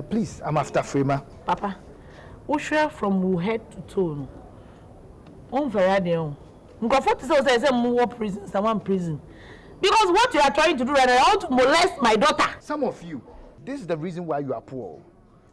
Please, I'm after Frema. Papa, Usher from head to toe. On Veradion. Mgofo say more prison, someone prison. Because what you are trying to do right now, I want to molest my daughter. Some of you, this is the reason why you are poor.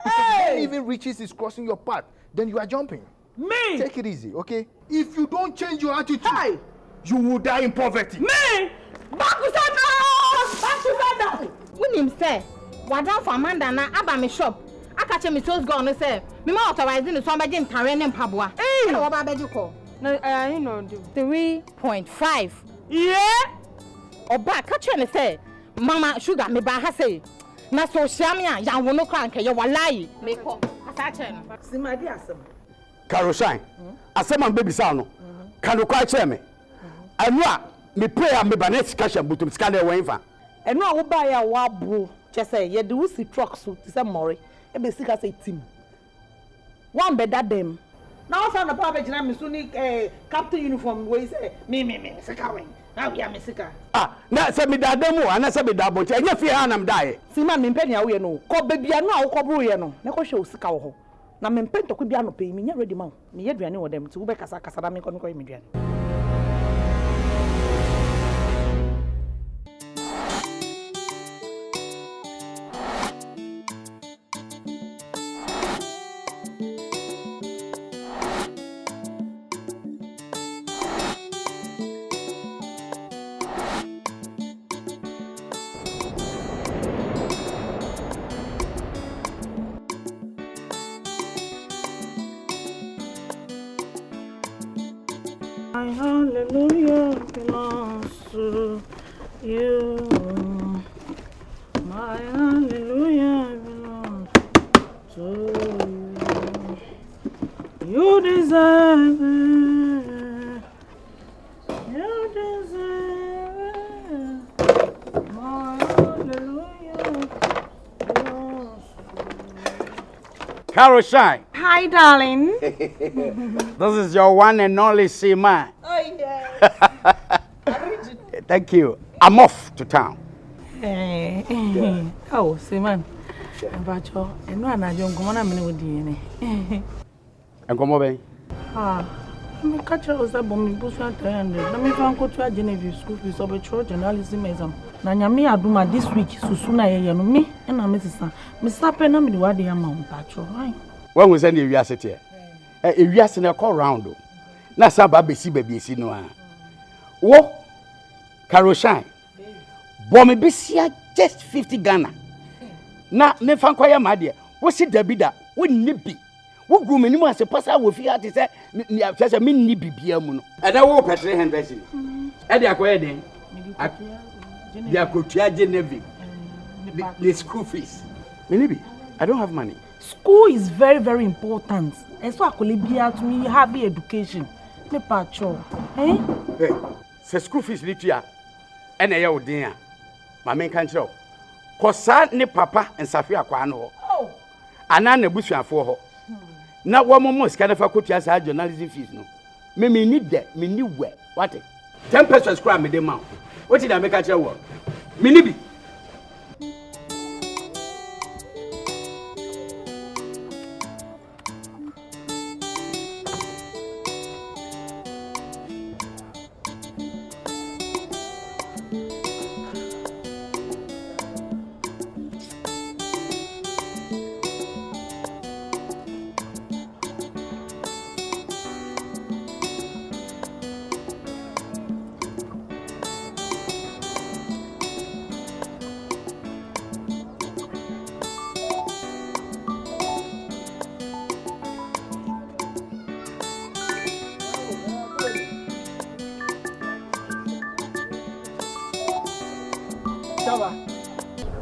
When even riches is crossing your path, then you are jumping. Me? Take it easy, okay? If you don't change your attitude, you will die in poverty. Me? Back to Sanda! When him say, Wadan for Amanda na aba me shop. Aka che me sales go on say, me ma authorizing the somebody in Tare ne mpaboa. Na wo ba beji ko. No, you know, 3.5. Yeah? Oba ka che ne say, Mama sugar me ba ha say. Na so shamia ya wono kra nke ye walai. Me ko. Asa che no. Simadi asem. Caroline, Asaman baby sound. Can you quite share me? And what me pray and me banet cash and butum scanner waiver. And no wo buy a wabro. Just say ye do see truck so to say more. E be sika say team. One better them. Now sound the papa jina me suni captain uniform we say me sika wen. Now we are me sika. Ah, na say me da demo and say me da bonche. Enye fi ha na me die. Seaman me mpeni awo ye no. Ko baby anu a wo kobro ye no. Na ko hwe o sika wo ho. Na me mpento ko bia no pe me nya ready ma. Me ye duane wo dem ti wo be kasa da me ko me duane. My hallelujah belongs to you. My hallelujah belongs to you. You deserve it. You deserve it. My hallelujah belongs to you. Caroline. Hi darling. This is your one and only Seaman. Oh yeah. Thank you. I'm off to town. Oh, Seaman. Bacho, eno anajo ngomo na mene wodi ne. Enkomo ben. Me catch us up on me busu 300. Na me fan ko to Genevieve school fees obe church journalism exam. Na nyame aduma this week susu na ye no me na me sisa. Me sape na me de wade ya ma bacho. When we send the wiase tie. Wiase na call round o. Na sa ba besi ba biesi no a. Wo Caroline. Bo me besia just 50 Ghana. Na me fan kwa ya ma de. Wo si dabida, wo nni bi. Wo gu me nimu ase pasa wo fi ate se ni afese me nni bibia mu no. E da wo petre 100. E de akoye den. They are Genevieve. The school fees. Maybe I don't have money. School is very, very important. And so I could be out to me have education. Me pacho. Eh? Hey, say school fees litia. And I would dinner. My main can't Kosa ni papa and Safia Kwano. Oh. Anana Bushia for her. Now one more scanner for Kotias journalism fees. No. Me need that. Me need where. What? 10 pesos crime me the amount. What did I make at your work? Minibi.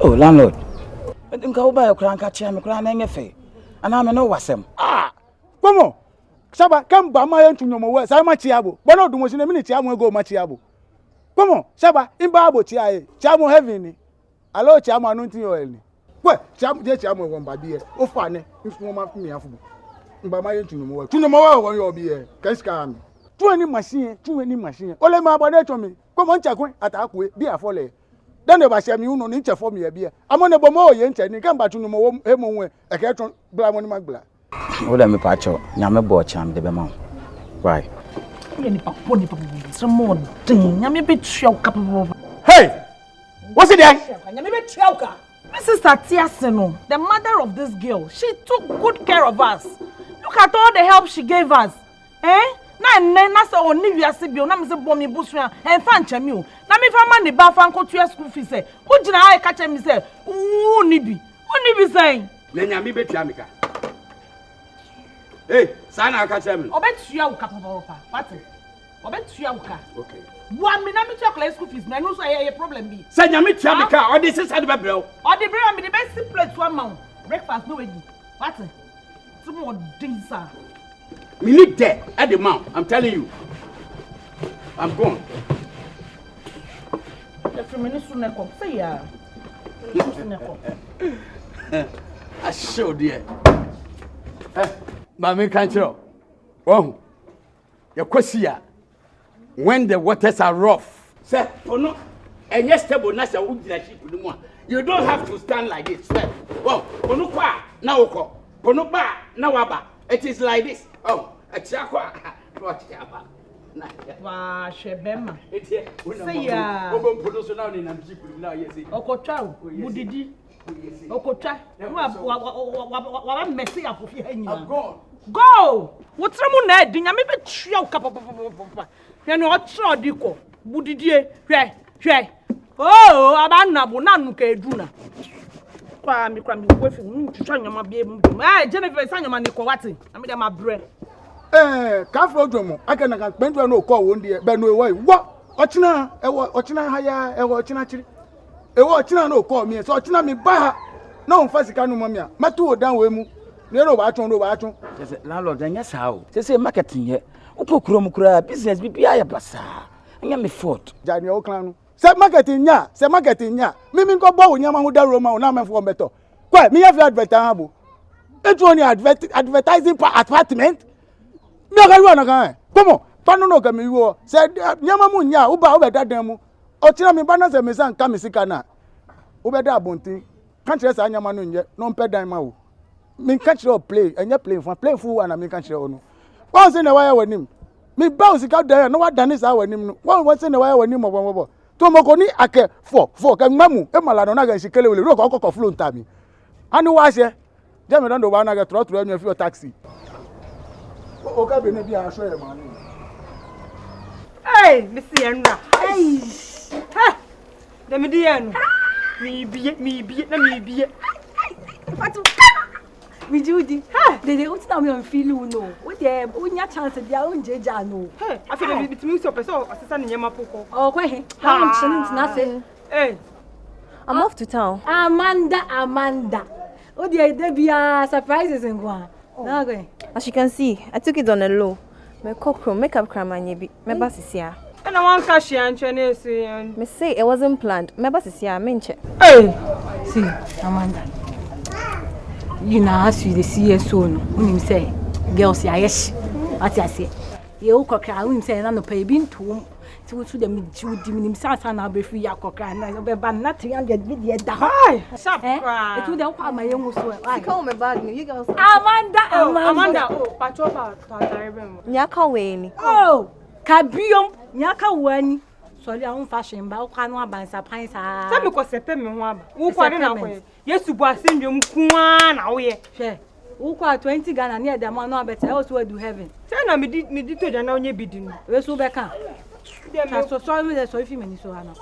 Oh, landlord. Nka wo ba ya kura nka chia me kura na nyefe. Ana me no wasem. Komo. Saba kam ba ma yentu nyomo we sai ma chia bo. Bono dumo sine mi ni chia mo ego ma chia bo. Komo. Saba imba bo chia e. Chia mo heaven ni. Alo chia mo anointing oil ni. We chia mo won ba bi e. O fa ne. Nfu ma fi mi afu. Mba ma yentu nyomo we. Tu nyomo we won yo bi e. Kan ska mi. Tu any machine. Ole ma bo na cho mi. Komo ncha kun atakwe bi afole. then ba hye me unu ni nche fo me ya bia amone bo mo ye nche ni kan ba tunu mo he mo nwe e ka tun bla mo ni magbla wo da me pa cho nyame bo cham de be ma why ye ni pa mo din nyame be tua ka Hey! What's it there? nyame be tua ka Mrs. Atiaseno, the mother of this girl, she took good care of us. Look at all the help she gave us. Eh? Na so oni wiase bio na me se bomi busua en fa nchami o na me fa ma ne ba fa nko tua school fees e wo gina ha ka che me se oni bi say Na nyame betua meka. Hey, sana aka che me. obetua wo ka papa what obetua wo ka Okay. wa me na me tua class school fees na no so ye problem bi Say nyame tua meka, o de sisa de bebrel. o de bring me the best plate to amount breakfast no wedi what some more dinsa Me need there at the mount. I'm telling you. I'm gone. the feminist na come say ya I show there. Mami kanchiro. Oh. Your question. When the waters are rough. Sir, no. And yes, stable na sa ugina ship no more. You don't have to stand like this, sir. Oh, pono kwa na oko. Pono ba na waba. It is like this. Oh, a chakwa. What yaba? wa shebema Say ya Obo pono so now ni na ship now yes. okotwa budidi okotwa wa messy apofi hanyina I'm gone. go wotremu na edi nyame be tua ka papa hwe no otro diko budidie hwe oh abanabo nanu ka eduna kwa mi wefi ntwa nyama bia mu Jennifer sanyama ni ko wate na me dem abre ka fro dwomo aka na kan pentu na okọ wo ndie be no ewo wo ochina ha ya ewo ochina chiri ewo ochina na okọ mi so ochina mi ba ha na on fasika no mami a metu o dan we mu ne ro ba atun say landlord anya sao say marketing ye ukokuro mu kura business bibia ya basa anya me fault jani o kan no se marketing nya mimi nko bo wo nyama ho da ro ma na me fo beto kwa mi ya fi advertise ha bo etu oni advertising apartment mi ga ruwa na kan komo panu no ka mi wo se nyama mu nya wo ba dadan mu o tira mi ba na se mi san ka mi sika na wo be da abontin kan tire sa nyama no nye no mpe dan ma wo mi kan tire play enye play fu na mi kan tire onu won se na waya wanim mi ba o sika dan no wa dan sa wanim no won se na waya wanim mo to mo ko ni ake fo ka mamu e mala no na ga sikele wele ro ko flow ntami ani wa se je me don do wa na ga tro enu fi o taxi o ka be ne bi aso e ma ni hey missy enra hey ha de me di enu mi bie fatu we do di they want to me on feel you know what dey unya chance dia unjeja no hey I feel bitimi so person asesa ne nyama poko oh kwa he how much na say hey I'm off to town. Amanda oh dey bia surprises ngwa na go As you can see, I took it on a low. My cockroach makeup crama bi. Me ba sisia. and I want cash and Chinese. Me say it wasn't planned. Me ba sisia menche. hey see Amanda you know as you see so no unim say girls ya yes what I say ye wo kokra unim say na no pay bi ntom ti wo to dem di minim sasa na be free ya kokra na be ban na 300 bi de da Hi, sharp. e tu dem kwa maye nwo so You call me bag you girls. Amanda, patrol terrible. Nyaka we ni. oh kabiom nyaka wani sorry I won fashion ba kwa no abansa pan sa Tell me ko sepe me ho aba. Wo kware na ko. Yesu bu asendwem kuan na wo ye. hwe wo kwa 20 Ghana near dem no abeta I also do heaven Say na me di to ja na onye bidi no. we so be kan Dem so sorry me so if me ni so ana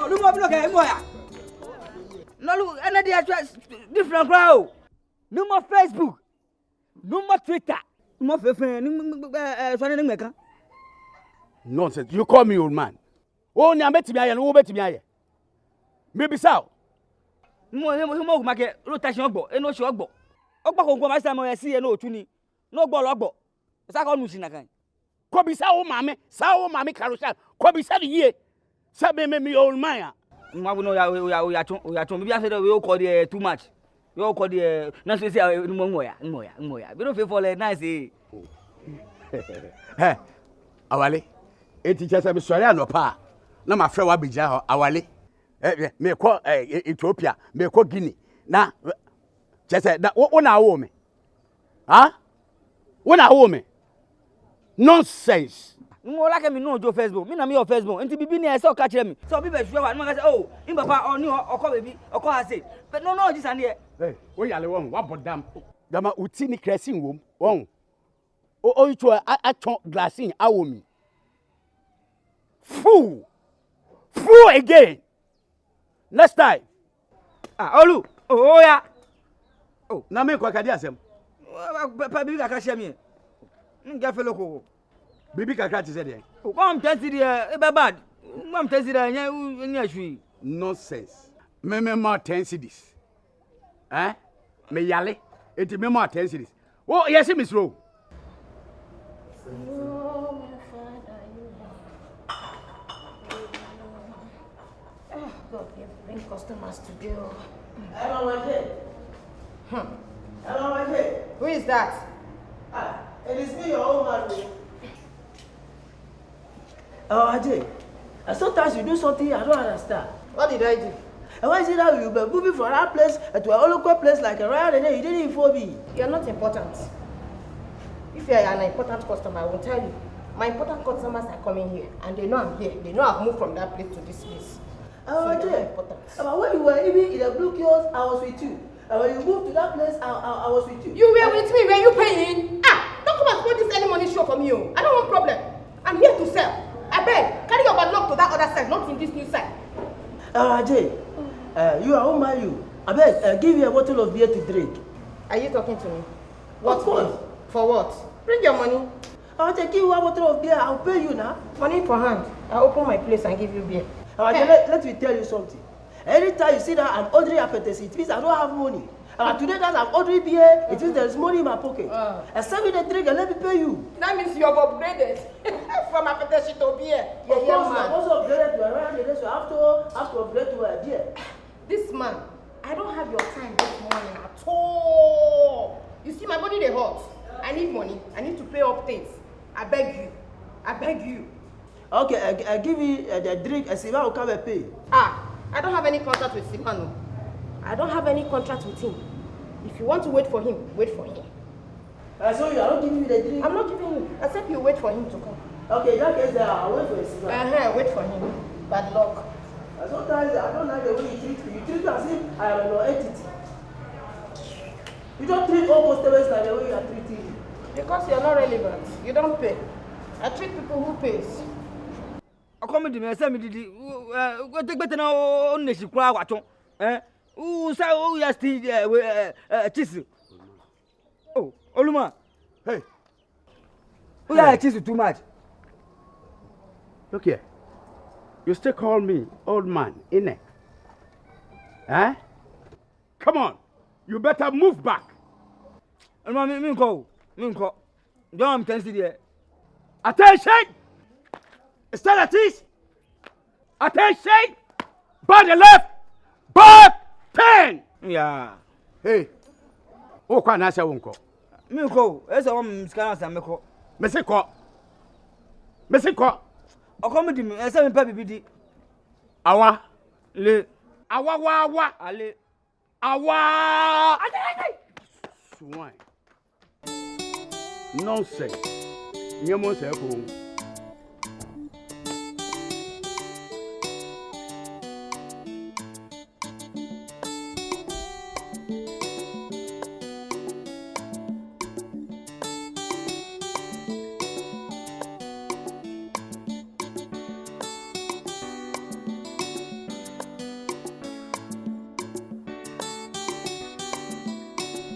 Olu mo bi no ka mo ya Nolu ena dia different crowd no more Facebook no more Twitter no more fefe so ni meka Nonsense. You call me old man. Oh, nya betimi aye no wo betimi aye. Me bisa. mo ma ke rotation ogbo eno se ogbo ko ma sa mo ya si e no otuni no gbo logbo sa ko nu si na kan Ko bisa wo mame, sa wo mame Karosha. Ko bisa the ye. Sa me old man. Mabuno ya chon. Maybe I said we all call the too much. We all call the not to say moya. We don't feel for nice eh. Hey, awale. E teacher say me sorry anopa. Na ma frɛ wa begya ho awale. Me kɔ Ethiopia, me kɔ Guinea. Na chese na wo na wo me. Ha? Wo na wo me. Nonsense. Mo like me no jo Facebook. Me na me your Facebook. Enti bibi ni e say o ka kire me. So bi be hwe wa no ma say oh, im papa oni okọ baby, okọ Asase. But no just an here. Hey, wo yale won, wa bodam. Dama uti ni krasi wom. Won. O itu aton glassing awo mi. Fool again. Next time. Olu. Oh ya. Oh, na me kwa kadi asem. Pa bibi ka share me. Nga felo ko. Bibi kakra ti say dey. O come tell e be bad. Mam tell there nya hwi. Nonsense. Me ma 10 cedis. Me yale. Enti me ma 10 cedis. Oh, yes, Miss Rowe. God, you bring customers today. Who is that? It is me, your own man. Ajay, sometimes you do something I don't understand. What did I do? And why is it that you were moving from that place to a local place like a riot and then you didn't inform me? You're not important. If you're an important customer, I will tell you. My important customers are coming here, and they know I'm here. They know I've moved from that place to this place. Ajay, but when you were even in the blue kiosk, I was with you. And when you moved to that place, I was with you. You were with me. Were you paying? Don't come and spoil this any money show from you. I don't want problem. I'm here to sell. I beg, carry your bad luck to that other side, not in this new side. Ajay, you are home, you. I beg, give you a bottle of beer to drink. Are you talking to me? What for? For what? Bring your money. I'll give you a bottle of beer. I'll pay you now. Money for hand. I'll open my place and give you beer. Let me tell you something. Anytime you see that I'm ordering appetites, it means I don't have money. Today that I'm ordering beer, it means there's money in my pocket. Send me the drink and let me pay you. That means you have upgraded from appetites to beer. Of course, I'm also upgraded to a ride, so I have to upgrade to a beer. This man, I don't have your time this morning at all. You see, my body they hot. I need money. I need to pay up things. I beg you. I beg you. Okay, I give you the drink and Seaman will come and pay. I don't have any contract with Seaman. I don't have any contract with him. If you want to wait for him, wait for him. So you are not giving me the drink? I'm not giving you, except you wait for him to come. Okay, in that case, I'll wait for Seaman. Wait for him. Bad luck. Sometimes I don't like the way you treat me. You treat me as if I am an entity. You don't treat all customers like the way you are treating me. Because you're not relevant. You don't pay. I treat people who pays. I come to me, say me did go take better now on the crowd watch. Who say oh yes cheese. Oh, Oluma. Hey. Who like cheese too much? Look here. You still call me old man, innit? Come on. You better move back. Me call. Don't tell me there. Attention! Stand at ease. Attention! By the left. Back 10. Yeah. Hey. Oh, kwa nasa wonko. Me call. Esa won scan me call. Me se ko. O come di me, esa me pa bibidi. Awa. Le. Awa. Ale. Awa. Swine. Nonsense. Nyemo se ko.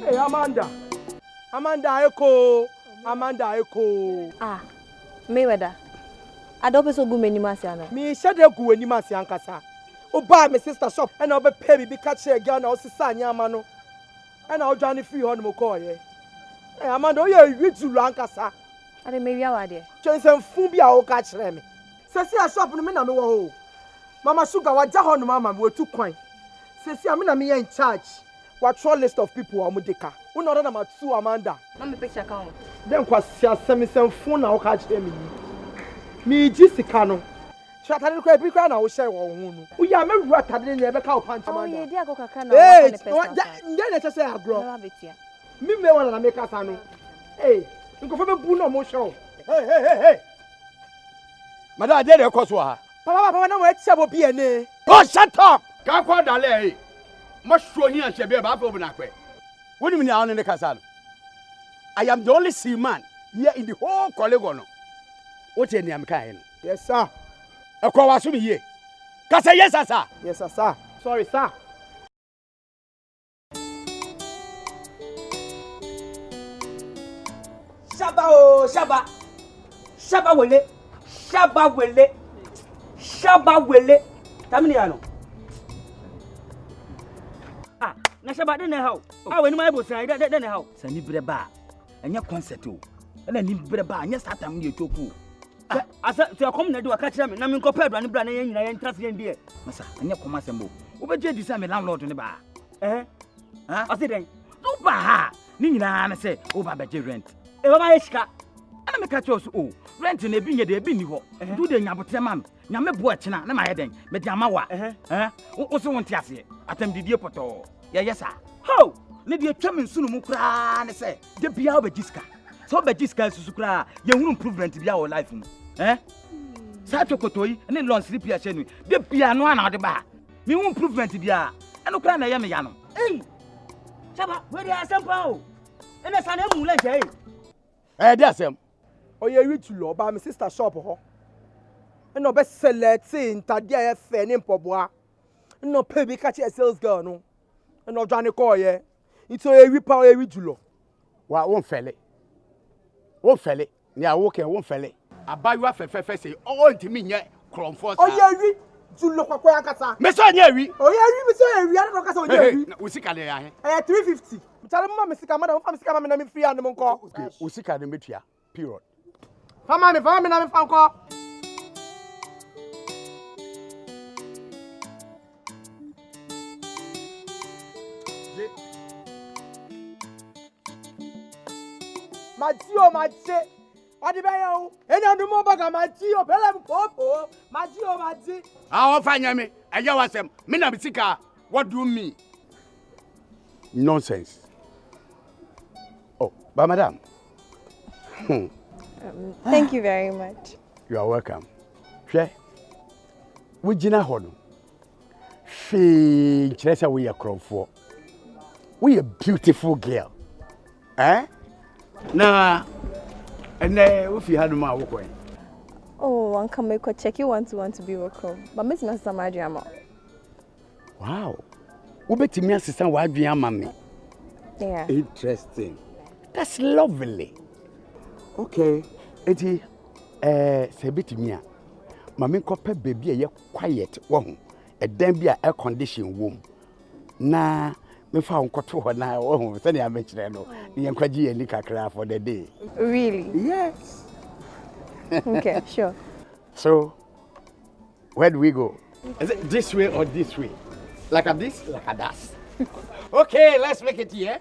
Hey, Amanda Eko. Mayweather. I don't so good many masiana. Me shade ku ani masi ankasa. O buy my sister shop and I be pay bi catch a girl na o sisa nyama no. And I join free hon mo call ye. Hey, Amanda, o ye witulu ankasa. I dey maybe awade. Chen sem fun bi a o ka kire me. Se a shop no me na me wo ho. Mama Sugar, what Jahon Mama were too kind. Says, I'm in charge. What short list of people are Mudeka? Who know that I'm at Sue Amanda? Let me picture account. Then was semi some phone now catch them. Me Jessicano. Shut up, cry, cry now, share one. We are very rat at the never cow punch. Oh, yeah, dear Coca Cola. Hey, then I just say I grow. Me may want to make us know. Hey, you go for the Bruno Motion. Hey. Madam, I did a course. Papa, no, it's about DNA. Oh, shut up! Can't call Dale. Must show here and she be about over that way. What do you mean down in the castle? I am the only seaman here in the whole Collegono. What's your name, kind? Yes, sir. A call was me here. Cassa, yes, sir. Yes, sir. Sorry, sir. Shaba wele. Taminiano. Ah, na shaba den how. Ah, when my boss den how. Sani breba. Anya concert o. Na ni breba, anya start am dey toku. Asa to come na do aka kire me na me nkopa aduane bra na yen nyina yen trust yen die. Masa, anya koma sembo. Wo be je di say me landlord ne ba. Ase den. Do ba ha. Ni nyina na say wo ba be je rent. E ba ma yeshika. Ana me ka cho so o. Rent na ebi nye de ebi ni ho. Do de nyabotre man. Nyame bo akina na ma heden. Me di ama wa. Wo so wonte ase. Atam didie poto. Yesa. Ho! Ne de atwa me nsunu mu kra ne say. De bia oba jiska. So oba jiska susu kra. Ye hunu improvement bia wo life mu. Sa chokotoyi ne lon sleep ya chenu. De bia no ana de ba. Me hunu improvement bia. Eno kra na ye me ya no. Chaba, we dey asempa o. Ene sa na mu le je. Dey asem. Oye rich lo ba my sister shop ho. No be select ntade a fe ne mpoboa. No pay be catch a sales girl no. No dwane call ye. Ito e wi pa o e wi julo. Wa won fele. Won fele. Ni awoke won fele. Abayu afefefe say all ntimi nye kromfo sa. Oye wi julo kwakwa akasa. Me so nye wi. Oye wi me so e wi ana kasa oye wi. Usika le ya he. 350. Mchale mama mesika madam fa mesika mama na me free and mo nko. Okay, usika de metua. Period. Fama me na me fa nko. Maji. Odi be yo. Eni andu mo baga maji o bele popo. Maji. Ah, o fanya me. Eya wasem. Me na bisika. What do you mean? Nonsense. Oh, but madam. Thank you very much. You are welcome. She. We jina hono. She chesa we are cromfo. We a beautiful girl. Nah. And if you had my work. Oh, one can make a check. You want to be welcome. But Miss Master Madriama. Wow. Who bet me assistant why do you mammy? Yeah. Interesting. That's lovely. Okay. Eti say bit me. Mammy copper baby a quiet one. A damn be air conditioned room. Nah. Me found koto ho na wo say na mention no yen kwaji ani kakra for the day. Really? Yes. Okay, sure. So where do we go? Is it this way or this way? Like a this, like a that. Okay, let's make it here.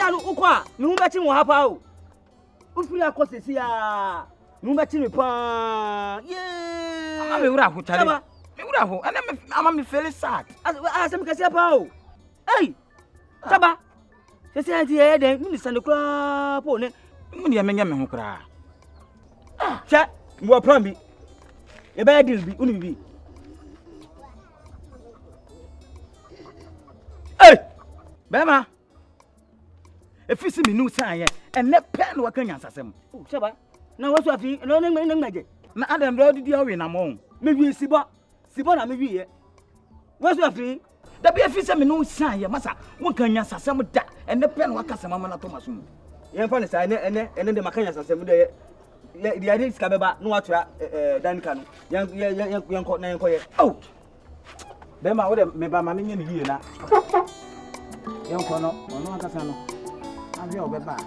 Anu ukwa mi hu bechi mo hapa o ufiri akosesi ya mi hu bechi mi pa yeah me wura ho tare me wura ho ana me ama me feel sad as me kasi apa o hey taba sesi anti e den mi sande kra po ne mu ne me nya me ho kra cha mo plan bi e ba deal bi uni bi hey bema if you see me no sign and net pen work on Asase. Oh, Chaba. Now what's afi? No ngaje. Na Adam do di awe na mo. Me wi sibo na me wi ye. What's afi? Da be afi se me no sign ye masa won kan nya Asase da and net pen work asema na Thomas mu. Ye fa ne sai ene de makanya Asase mu de ye. the idea skabeba no atoa danika no yanko na yanko ye oh be ma wo de me ba ma me nye ne yie na yanko no ono akasa no ahwe obeba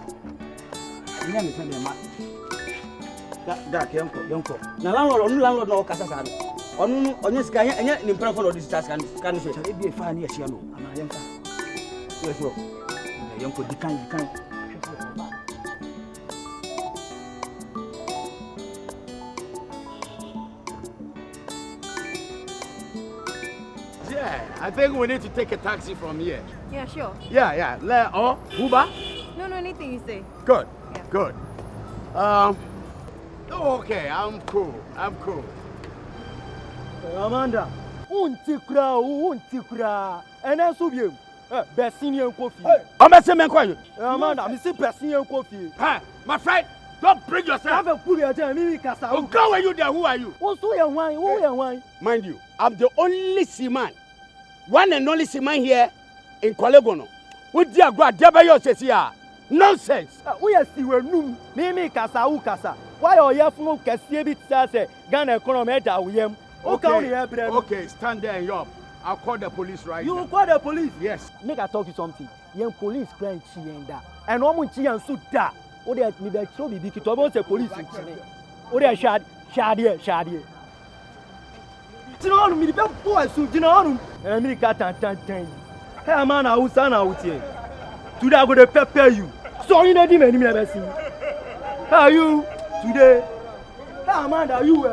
nya me se de ma da yanko na landlord no kasa sa no onu onye sika anya ni mpran for this task kan so e bi fa ni ahia no ama yanka yes so yanko dikan Yeah, I think we need to take a taxi from here. Yeah, sure. Yeah. Or Uber? No, anything you say. Good. Yeah. Good. Okay, I'm cool. Amanda, unti kura. Ena so biem. Besin yen kofi. I'm a semen kwayo. Amanda, me see besin yen kofi. Hey, my friend, don't bring yourself. Have a pull your jam, me kasa. Oh, go where you there. Who are you? Wo so yan wan. Mind you, I'm the only Seaman. One and only Seaman here in Kolegono. With dear God, Deba says here. Nonsense. We are see we num. Me kasa u kasa. Why are you fun kese bi say Ghana economy da uyem. Okay, stand there and yop. I'll call the police right now. You call the police? Yes. Make I talk you something. Yen police crime chi enda. And no mun chi yan so da. O dey me be show bibi kito bo say police chi. O dey shade. Tino on mi be boy so tino on. Me ka tan. Hey man, I will stand out here. Today I go to pepper you. Sorry na di me ni be see. How are you today? Hey Amanda, you